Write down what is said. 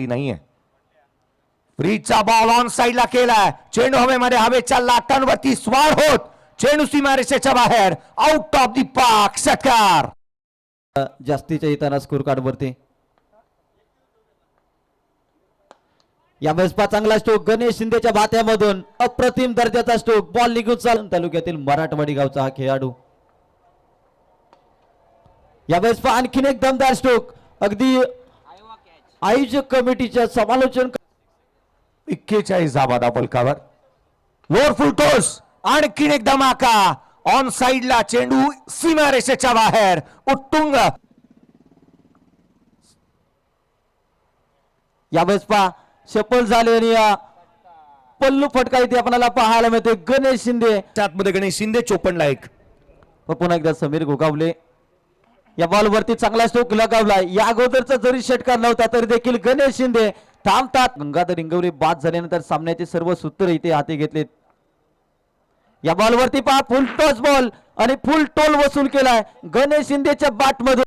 झालेली नाहीये. फ्रीचा ball on साइडला केलाय. चेंडू हवेमध्ये हवेच्या लाटांवरती स्वार होत चेंडू सीमारेषेच्या बाहेर, आउट ऑफ दी पार्क. षटकार जास्तीच्या येताना स्कोर कार्ड वरती. या वेळेस चांगला स्ट्रोक गणेश शिंदेच्या भात्यामधून, अप्रतिम दर्जाचा स्ट्रोक. बॉल निघून चालून तालुक्यातील मराठवाडी गावचा हा खेळाडू. या वेळेस आणखीन एक दमदार स्ट्रोक. अगदी आयोजक कमिटीच्या समालोचन. 41 धावा फलकावर. लोअर फुल टॉस, आणखीन एक धमाका. ऑन साइडला चेंडू सीमारेषेच्या बाहेर, उत्तुंग. यावेळेस सफल झाले आणि पल्लू फटका इथे आपल्याला पाहायला मिळते. गणेश शिंदे मध्ये गणेश शिंदे 54 ला 1. पुन्हा एकदा समीर गोगावले या बॉल वरती चांगला स्ट्रोक लगावला. या अगोदरचा जरी षटकार नव्हता तरी देखील गणेश शिंदे थांबतात. गंगाधर इंगवले बाद झाल्यानंतर सामन्याचे सर्व सूत्र इथे हाती घेतलेत. या बॉल वरती फुल टॉस बॉल आणि फुल टोल वसूल केलाय गणेश शिंदेच्या बॅट मधून.